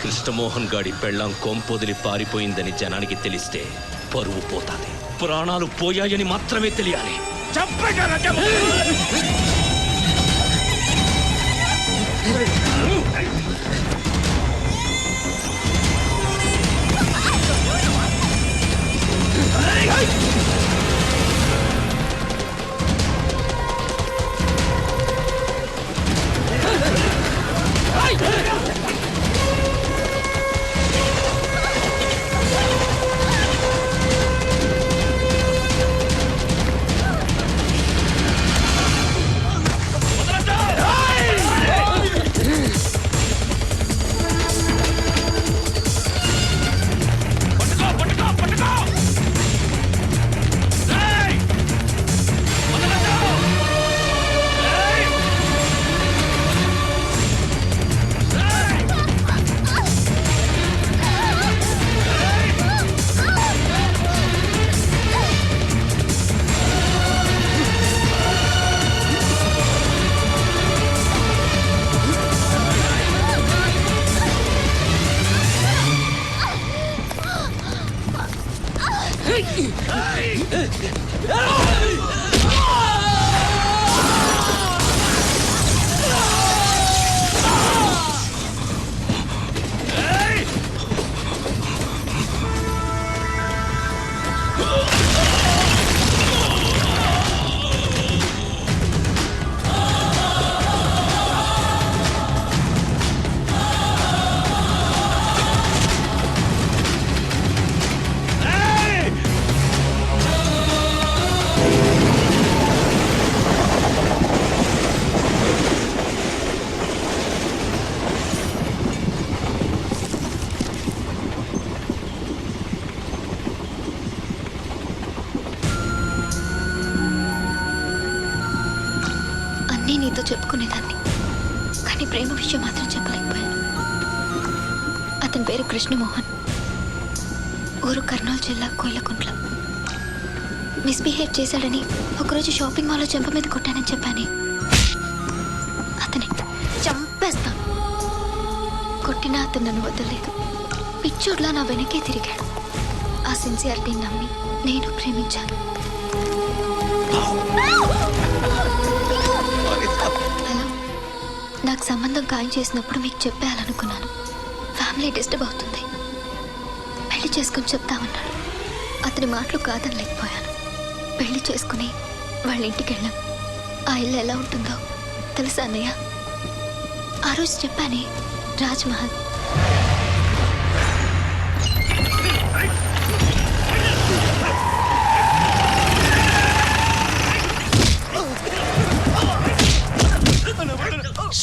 కృష్ణమోహన్ గాడి పెళ్ళాం కొంపొదిలి పారిపోయిందని జనానికి తెలిస్తే పరువు పోతాది, ప్రాణాలు పోయాయని మాత్రమే తెలియాలి. నీతో చెప్పుకునేదాన్ని, కానీ ప్రేమ విషయం మాత్రం చెప్పలేకపోయాను. అతని పేరు కృష్ణమోహన్, ఊరు కర్నూలు జిల్లా కోయిలకుంట్ల. మిస్బిహేవ్ చేశాడని ఒకరోజు షాపింగ్ మాల్లో చెంప మీద కొట్టానని చెప్పానే, అతని చంపేస్తాను. కొట్టినా అతను నన్ను వదలలేదు, పిచ్చోడ్లా నా వెనకే తిరిగాడు. ఆ సిన్సియారిటీని నమ్మి నేను ప్రేమించాను. హలో, నాకు సంబంధం ఖాయం చేసినప్పుడు మీకు చెప్పేయాలనుకున్నాను. ఫ్యామిలీ డిస్టర్బ్ అవుతుంది, పెళ్లి చేసుకుని చెప్తామన్నాడు. అతని మాటలు కాదనలేకపోయాను. పెళ్లి చేసుకుని వాళ్ళ ఇంటికి వెళ్ళాం. ఆ ఇల్లు ఎలా ఉంటుందో తెలుసా అన్నయ్య? ఆ రోజు చెప్పానే, రాజ్మహల్.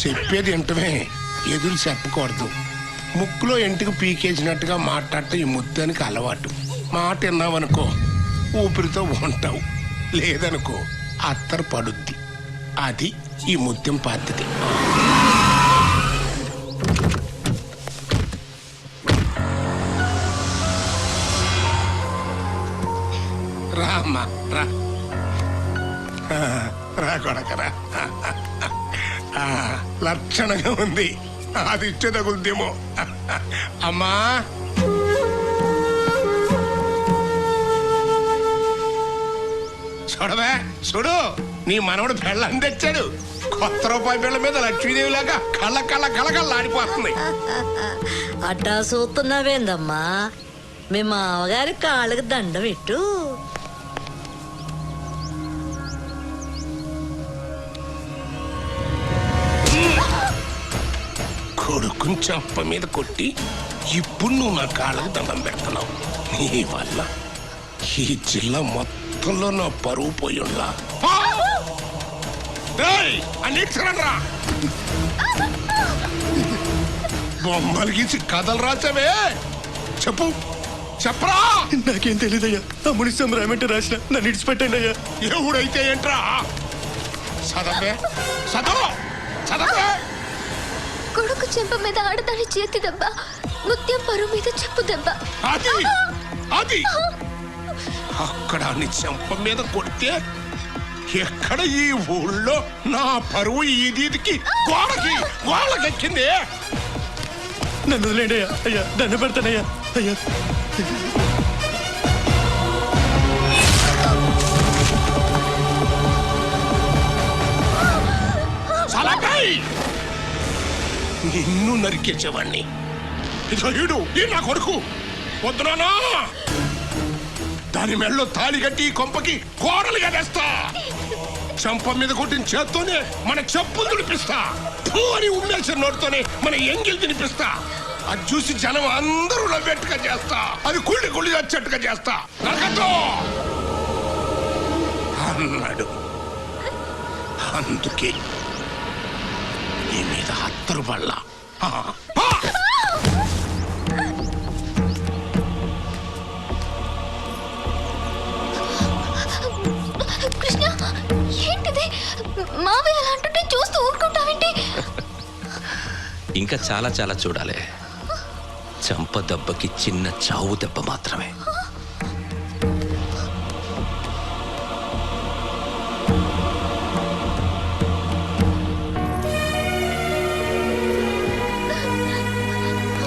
చెప్పేది వింటమే, ఎదురు చెప్పకూడదు. ముక్కులో ఎంటికి పీకేసినట్టుగా మాట్లాడటం ఈ ముత్యానికి అలవాటు. మాట విన్నావనుకో ఊపిరితో ఉంటావు, లేదనుకో అత్తరు పడుద్ది. అది ఈ ముత్యం పద్ధతి. రా అమ్మా రా, రా కొడకరా. లక్షణంగా ఉంది, అది ఇచ్చే తగులుద్దేమో. అమ్మా చూడవే, చూడు నీ మనవడు పెళ్ళని తెచ్చాడు. కొత్త రూపాయి పిల్ల మీద లక్ష్మీదేవి లాగా కళ్ళ కళ్ళ కళ్ళకల్లాడిపోతుంది. అట్టా చూస్తున్నావేందమ్మా, మీ మామగారి కాళ్ళకి దండం పెట్టు. కొడుకుని చంప మీద కొట్టి ఇప్పుడు నువ్వు నా కాళ్ళకు దండం పెడుతున్నావు. నీ వల్ల ఈ జిల్లా మొత్తంలో నా పరువు పోయిండ్లా. అన్నిరా బొమ్మలు గీసి కథలు రాసావే, చెప్పు చెప్పరా. నాకేం తెలీదయ్యా. తమ్ముడి సమరామంటే రాసిన నన్ను ఇడిచిపెట్టండి అయ్యా. ఎవడైతే ఏంట్రా, చదవే చదవ చదవే. కొడుకు చెంప మీద ఆడదాని చేతి దెబ్బ, ముత్యం పరువు మీద చెప్పు దెబ్బ. అది అది అక్కడ నీ చెంప మీద కొడితే ఎక్కడ ఈ ఊళ్ళో నా పరువు ఈదీదికి గోడకెక్కింది. నన్ను వదిలేండి అయ్యా. అయ్యా దండ పెడతానయ్యా. అయ్యా నిన్ను నరికేసేవాణ్ణి. ఇడు ఈ నా కొడుకు వద్దునా, దాని మెళ్ళలో తాళి కట్టి కొంపకి కోడలుగా వేస్తా. చంప మీద కొట్టిన చేత్తోనే మన చెప్పులు తుడిపిస్తా. ఫూ అని ఉమ్మేసిన నోటితోనే మన ఎంగిల్ తినిపిస్తా. అది చూసి జనం అందరూ నవ్వేట్టుగా చేస్తా. అది కుళ్ళి వచ్చేట్టుగా చేస్తా. నరకతో అన్నాడు. అందుకే నీ మీద హత్తరు వల్ల కృష్ణ, ఏంటిది? మావయ్య అలా అంటుంటే చూస్తూ ఊరుకుంటావేంటి? ఇంకా చాలా చాలా చూడాలి. చంప దెబ్బకి చిన్న చావు దెబ్బ మాత్రమే.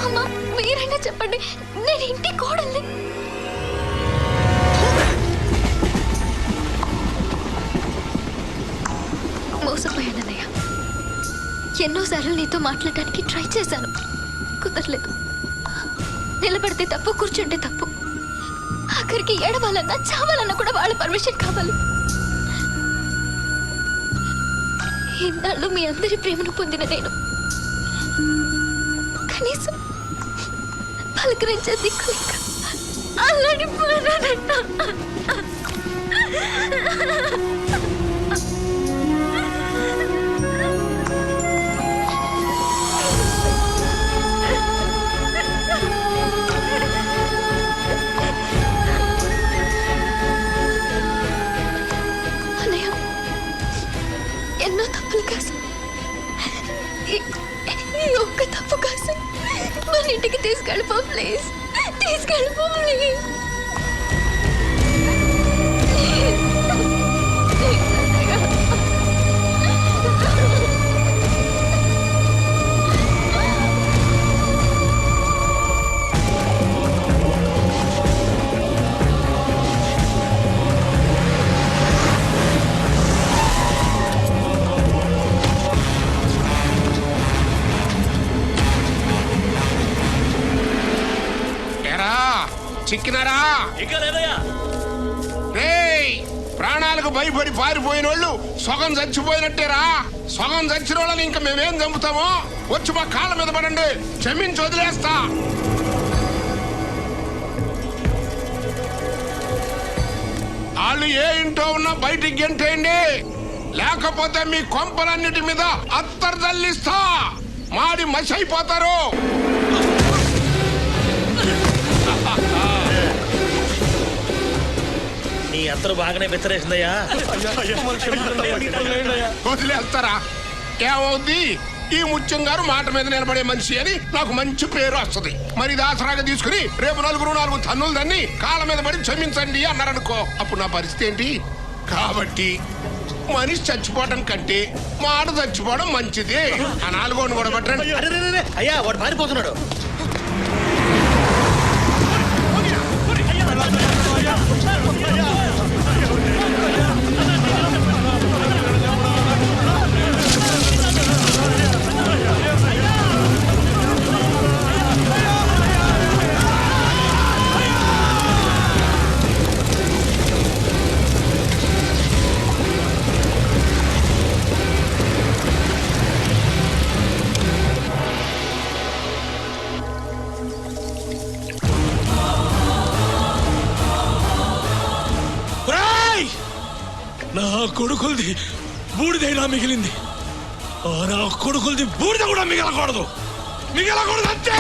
అమ్మా, మీరైనా చెప్పండి, నేను ఇంటి కోడల్ని. మోసపోయానన్నయ్య. ఎన్నోసార్లు నీతో మాట్లాడడానికి ట్రై చేశాను, కుదరలేదు. నిలబడితే తప్పు, కూర్చుంటే తప్పు. ఆఖరికి ఏడవాలన్నా చావాలన్నా కూడా వాళ్ళ పర్మిషన్ కావాలి. ఇన్నాళ్ళు మీ అందరి ప్రేమను పొందిన నేను కనీసం పలకరించే దిక్కు లేక అల్లాడిపోయానన్నా. ఎన్నో తప్పులు కాదు, ఈ ఒక్క తప్పు కాదు. మన ఇంటికి తీసుకెళ్ళిపో ప్లీజ్, తీసుకెళ్ళిపో ప్లీజ్. చిక్కినారా? ప్రాణాలకు భయపడి పారిపోయిన వాళ్ళు సగం చచ్చిపోయినట్టేరా. సగం చచ్చిన వాళ్ళని ఇంకా మేమేం చంపుతామో? వచ్చి మా కాళ్ళ మీద పడండి, క్షమించి వదిలేస్తా. వాళ్ళు ఏ ఇంట్లో ఉన్నా బయటికి గెంటేయండి, లేకపోతే మీ కొంపలన్నిటి మీద అత్తరు తల్లిస్తా. మాడి మసి అయిపోతారు. నీ అత్తరు బాగానే బెత్తరేసిందయ్యా. వదిలేస్తారా? ఏమవుద్ది? ఈ ముత్యం గారు మాట మీద నిలబడే మనిషి అని నాకు మంచి పేరు వస్తుంది. మరి ఇది ఆసరాగా తీసుకుని రేపు నాలుగు తన్నులు దాన్ని కాళ్ళ మీద పడి క్షమించండి అన్నారనుకో, అప్పుడు నా పరిస్థితి ఏంటి? కాబట్టి మనిషి చచ్చిపోవడం కంటే మాట చచ్చిపోవడం మంచిది. ఆ నాలుగోని కూడా పట్టండి. అయ్యా వాడు పారిపోతున్నాడు. నా కొడుకులది బూడిదైనా మిగిలింది. నా కొడుకులది బూడిద కూడా మిగలకూడదు అంతే.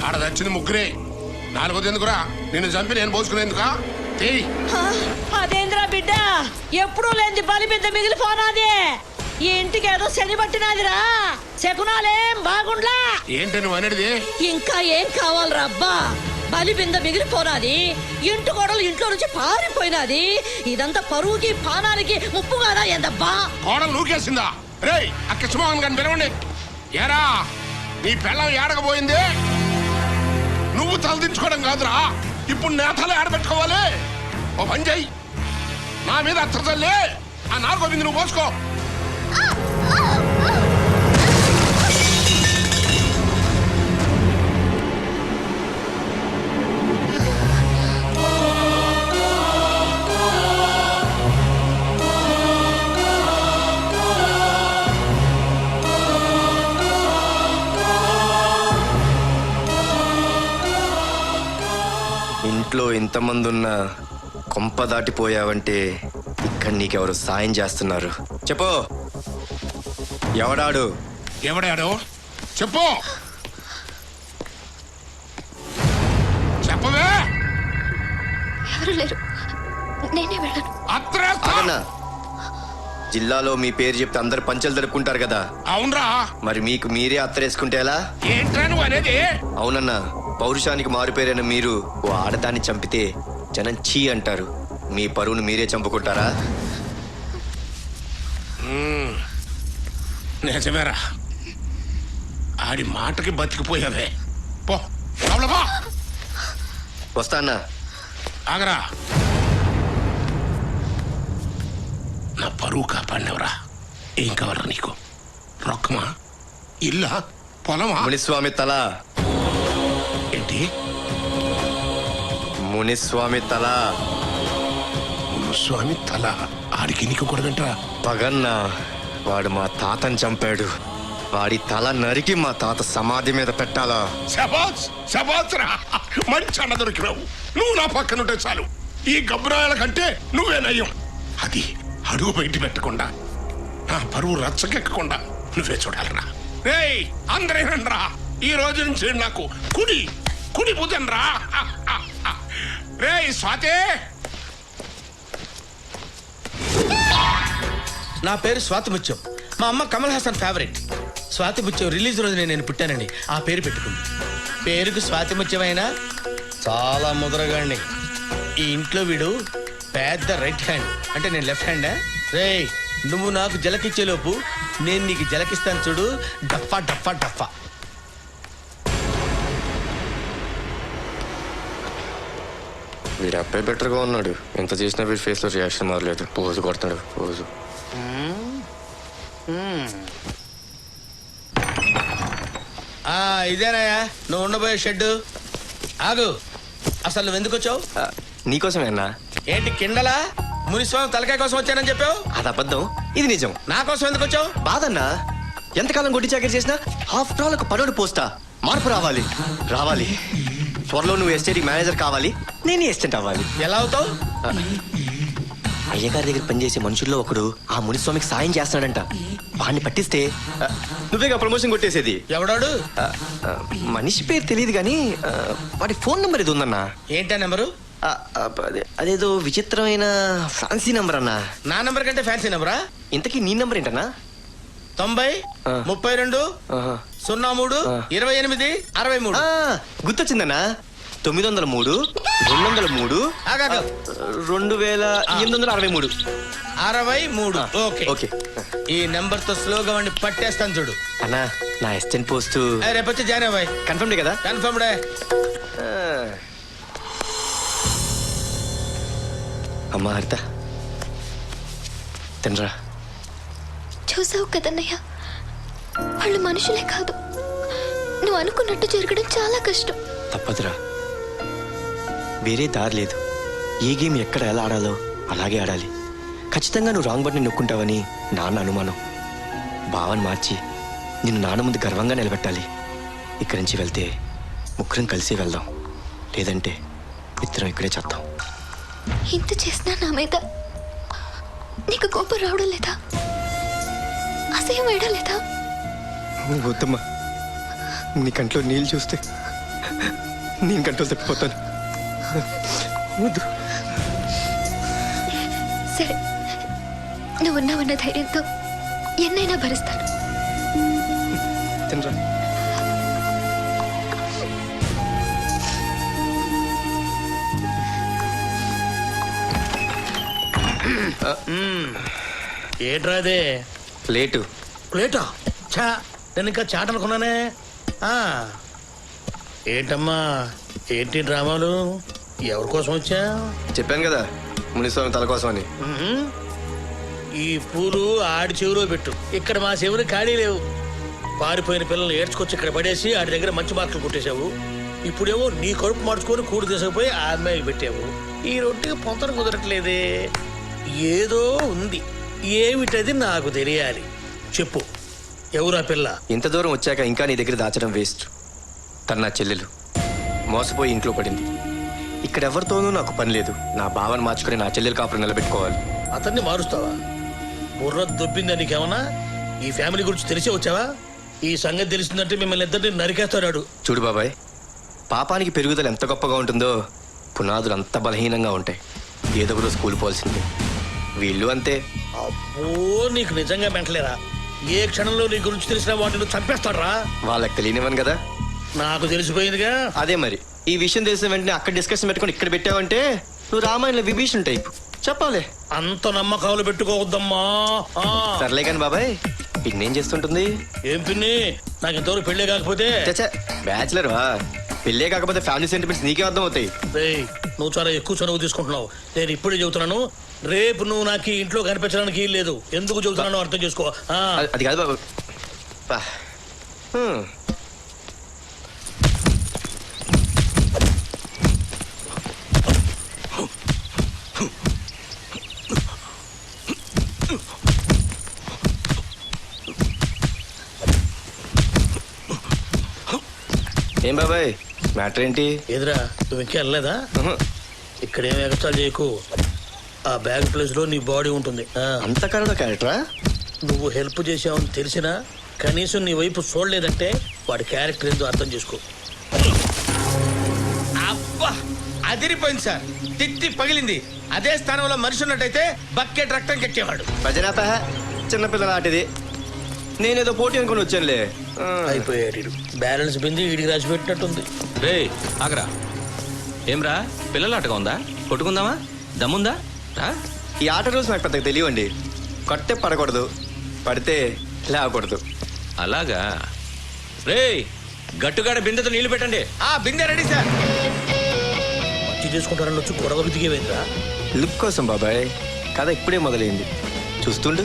ఆడ తెచ్చింది ముగ్గురే, నాలుగోది ఎందుకురా? నిన్ను చంపి నేను పోసుకునేందుకా? అదేంద్రా బిడ్డ, ఎప్పుడూ లేని బలి బిడ్డ మిగిలిపోనాది. ఈ ఇంటికి ఏదో శని పట్టినాదిరా. శకునాలేం బాగుండ్లా. ఏంటి నువ్వు అనేది? ఇంకా ఏం కావాలరా అబ్బా? బలి బింద మిగిలిపోనాది, ఇంటి గోడలు ఇంట్లో నుంచి పారిపోయినాది. ఇదంతా పరువుకి పానానికి ముప్పు కాదా ఏందబ్బా? కోడలు నూకేసిందా? రేయ్ ఆ కృష్ణమోహన్ గారిని పిలవండి. ఏరా నీ పిల్లం ఏడకపోయింది? నువ్వు తలదించుకోవడం కాదురా, ఇప్పుడు నేతలు ఏడబెట్టుకోవాలి. ఓ పని చెయ్యి, నా మీద అత్తలే ఆ నాలుగో బింది నువ్వు పోసుకో. ఇంట్లో ఇంతమంది ఉన్నా కొంప దాటిపోయావంటే ఇక్కడ నీకెవరు సాయం చేస్తున్నారు? చెప్పు, ఎవడాడు? ఎవడాడు చెప్పు, చెప్పవే. ఎవరు లేరు, నేనే వెళ్ళను. ఆగన్నా, జిల్లాలో మీ పేరు చెప్తే అందరు పంచలు జరుపుకుంటారు కదా. అవునరా, మరి మీకు మీరే అత్తరేసుకుంటే ఎలా? ఏంట్రా నువ్వు అనేది? అవునన్నా, పౌరుషానికి మారుపేరైన మీరు ఓ ఆడదాన్ని చంపితే జనం చీ అంటారు. మీ పరువును మీరే చంపుకుంటారా? నిజమేరా, ఆడి మాటకి బతికిపోయావే. పో పో. వస్తా అన్నా. ఆగరా, నా పరువు కాపాడినవరా. ఏం కావాలరా నీకు? రొక్కమా, ఇల్లా, పొలమా? మునిస్వామి తల. ఏంటి మునిస్వామి తల? స్వామి తల ఆడికి నీకు కూడా పగన్నా, వాడు మా తాతని చంపాడు. వాడి తల నరికి మా తాత సమాధి మీద పెట్టాలా? శబాస్ శబాస్ రా, మంచి అన్న దొరికినావు. నువ్వు నా పక్కనుంటే చాలు. ఈ గబ్బరాయల కంటే నువ్వే నయ్యం. అది అడుగు బయట పెట్టకుండా, నా పరువు రచ్చకెక్కకుండా నువ్వే చూడాలరా. రేయ్ అందరేనండ్రా, ఈ రోజు నుంచి నాకు కుడి కుడి భుజన్ రా. రేయ్ స్వాతి. నా పేరు స్వాతి ముత్యం. మా అమ్మ కమల్ హాసన్ ఫేవరెట్. స్వాతి ముత్యం రిలీజ్ రోజునే నేను పుట్టానండి. ఆ పేరు పెట్టుకుంది. పేరుకు స్వాతి ముత్యమైనా చాలా ముదరగాండి. ఈ ఇంట్లో వీడు పెద్ద రైట్ హ్యాండ్, అంటే నేను లెఫ్ట్ హ్యాండా? రేయ్, నువ్వు నాకు జలకిచ్చేలోపు నేను నీకు జలకిస్తాను చూడు. డఫా డఫా డఫా. వీడు అబ్బాయి బెటర్గా ఉన్నాడు. ఎంత చేసినా వీడి ఫేస్లో రియాక్షన్ మారలేదు. పోజు కొడతాడు పోజు. ఇదేనాయా నువ్వు ఉండబోయే షెడ్? ఆగు, అసలు నువ్వు ఎందుకు వచ్చావు? నీకోసమే అన్నా. ఏంటి కిండలా? మునిస్వామి తలకాయ కోసం వచ్చానని చెప్పావు. అది అబద్ధం, ఇది నిజం. నా కోసం ఎందుకు వచ్చావు? బాధన్నా, ఎంతకాలం గొడ్డి చాకరీ చేసినా ఆఫ్టర్ ఆల్ ఒక పనుడు పోస్తా. మార్పు రావాలి రావాలి. త్వరలో నువ్వు ఎస్టేట్ మేనేజర్ కావాలి, నేను ఎస్టేట్ అవ్వాలి. ఎలా అవుతావు? అయ్యగారి దగ్గర పనిచేసే మనుషుల్లో ఒకడు ఆ మునిస్వామికి సాయం చేస్తున్నాడంట. వాడిని పట్టిస్తే నువ్వేగా ప్రమోషన్ కొట్టేసేది. ఎవడాడు? మనిషి పేరు తెలియదు కానీ వాడి ఫోన్ నెంబర్ ఇది ఉందన్నా. ఏంటా నెంబరు? అదేదో విచిత్రమైన ఫ్యాన్సీ నెంబర్ అన్నా. నా నెంబర్ కంటే ఫ్యాన్సీ నెంబరా? ఇంతకీ నీ నెంబర్ ఏంటన్నా? 90 32 03 28 63. గుర్తొచ్చిందన్నా. 903 203 2863. 63. Okay okay. ఈ నెంబర్ తో స్లోగా వాడిని పట్టేస్తాను చూడు. అన్నా, నా అసిస్టెంట్ పోస్ట్ రేపు వచ్చి జాయిన్ అవ్వాయి. కన్ఫర్మ్డే కదా? కన్ఫర్మ్డే. అమ్మా హరిత, తినరా. చూసావు కదన్నయ్య, వాళ్ళు మనుషులే కాదు. నువ్వు అనుకున్నట్టు జరగడం చాలా కష్టం. తప్పదురా, వేరే దారి లేదు. ఏ గేమ్ ఎక్కడ ఎలా ఆడాలో అలాగే ఆడాలి. ఖచ్చితంగా నువ్వు రాంగ్ బట్ని నొక్కుంటావని నాన్న అనుమానం. భావన మార్చి నిన్ను నాన్న ముందు గర్వంగా నిలబెట్టాలి. ఇక్కడి నుంచి వెళ్తే ముగ్గురం కలిసి వెళ్దాం, లేదంటే ఇద్దరం ఇక్కడే చేద్దాం. ఇంత చేసినా నా మీద నీకు కోపం రావడం లేదా? అసహ్యం వేయడం లేదా? వద్దమ్మా, నీ కంట్లో నీళ్ళు చూస్తే నేను కంట్లో తప్పిపోతాను. వద్దు. సరే, నువ్వున్నావన్న ధైర్యంతో ఎన్నైనా భరిస్తాను. తినరా. ఏంట్రా అదే ప్లేటు. ప్లేటా? చా, నేను ఇంకా చాట్ అనుకున్నానే. ఏంటమ్మా, ఏంటి డ్రామాలు? ఎవరి కోసం వచ్చా? చెప్పాను కదా, మునిస్వామి తల కోసం అని. ఈ పూలు ఆడి చెవిలో పెట్టు. ఇక్కడ మా చెవులు ఖాళీ లేవు. పారిపోయిన పిల్లల్ని ఏడ్చుకొచ్చి ఇక్కడ పడేసి ఆడి దగ్గర మంచి మార్కులు కొట్టేశావు. ఇప్పుడేమో నీ కడుపు మార్చుకొని కూడు తీసుకుపోయి ఆ అమ్మాయికి పెట్టావు. ఈ రొట్టెకి పొంతన కుదరట్లేదే. ఏదో ఉంది, ఏమిటది నాకు తెలియాలి. చెప్పు, ఎవరా పిల్ల? ఇంత దూరం వచ్చాక ఇంకా నీ దగ్గర దాచడం వేస్ట్. తన నా చెల్లెలు మోసపోయి ఇంట్లో పడింది. ఇక్కడ ఎవరితోనూ నాకు పని లేదు. నా భావన మార్చుకుని నా చెల్లెలు కాపురం నిలబెట్టుకోవాలి. అతన్ని మారుస్తావా? బుర్ర దొబ్బిందా నీకేమన్నా? ఈ ఫ్యామిలీ గురించి తెలిసే వచ్చావా? ఈ సంగతి తెలిసిందంటే మిమ్మల్ని ఇద్దరిని నరికేస్తాడు. చూడు బాబాయ్, పాపానికి పెరుగుదల ఎంత గొప్పగా ఉంటుందో పునాదులు అంత బలహీనంగా ఉంటాయి. ఏదో ఒక రోజు కూలిపోవాల్సిందే. వీళ్ళు అంతే. అబ్బో, నీకు నిజంగా మెంటలేరా? ఏ క్షణంలో నీ గురించి తెలిసిన వాటిని చంపేస్తాడ్రా. వాళ్ళకి తెలియనివ్వను కదా. నాకు తెలిసిపోయిందిగా. అదే మరి, ఈ విషయం తెలిసిన వెంటనే అక్కడ డిస్కషన్ పెట్టుకొని ఇక్కడ పెట్టావంటే నువ్వు రామాయణంలో విభీషణ్ టైప్. చెప్పాలి. అంత నమ్మకాలు పెట్టుకోవద్దమ్మా. సర్లే కానీ బాబాయ్, పిన్నేం చేస్తుంటుంది? ఏం పిన్ని, నాకు ఇంతవరకు పెళ్ళే కాకపోతే. బ్యాచులర్ వా? పెళ్ళే కాకపోతే ఫ్యామిలీ సెంటిమెంట్స్ నీకే అర్థం అవుతాయి. రేయ్, నువ్వు చాలా ఎక్కువ చనువు తీసుకుంటున్నావు. నేను ఇప్పుడే చెబుతున్నాను, రేపు నువ్వు నాకు ఈ ఇంట్లో కనిపించడానికి లేదు. ఎందుకు చెబుతున్నానో అర్థం చేసుకో. అది కాదు బాబు. ఏం బాబాయ్, మ్యాటర్ ఏంటి? ఎదురా, నువ్వు ఇంకా వెళ్ళలేదా? ఇక్కడేం ఎగస్ట్రాలు చేయకు. ఆ బ్యాగ్ ప్లేస్ లో నీ బాడీ ఉంటుంది. అంత కరడ క్యారెక్టరా? నువ్వు హెల్ప్ చేసావని తెలిసినా కనీసం నీ వైపు చూడలేదంటే వాడి క్యారెక్టర్ ఏందో అర్థం చేసుకో. అబ్బా, అదిరిపోయింది సార్. తిత్తి పగిలింది. అదే స్థానంలో మనిషి ఉన్నట్టయితే బకెట్ రక్తం కెట్టేవాడు. భజన చిన్నపిల్లల ఆటిది. నేనేదో పోటీ అనుకుని వచ్చానులే. అయిపోయాడు. బ్యాలెన్స్ బింది వీడికి రాసి పెట్టినట్టుంది. రే ఆగరా. ఏమ్రా, పిల్లలాటగా ఉందా? కొట్టుకుందామా? దమ్ముందా? రా. ఈ ఆట రూల్స్ నాకు పెద్దగా తెలియండి. కొట్టే పడకూడదు, పడితే లేవకూడదు. అలాగా? రే, గట్టుగాడ బిందెతో నీళ్లు పెట్టండి. బిందె రెడీ సార్. మంచి చేసుకుంటారని వచ్చి గొడవకు దిగేవేంద్రా? లుక్ కోసం బాబాయ్, కథ ఇప్పుడే మొదలైంది. చూస్తుండు.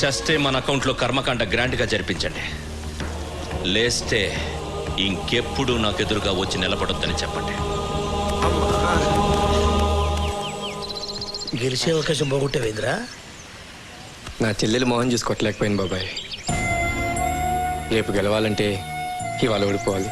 చస్తే మన అకౌంట్లో కర్మకాండ గ్రాండ్గా జరిపించండి. లేస్తే ఇంకెప్పుడు నాకు ఎదురుగా వచ్చి నిలబడొద్దని చెప్పండి. గెలిచే అవకాశం పోగొట్టేవేంద్రా? నా చెల్లెలు మోహన్ చూసుకోవట్లేకపోయింది బాబాయ్. రేపు గెలవాలంటే ఇవాళ ఓడిపోవాలి.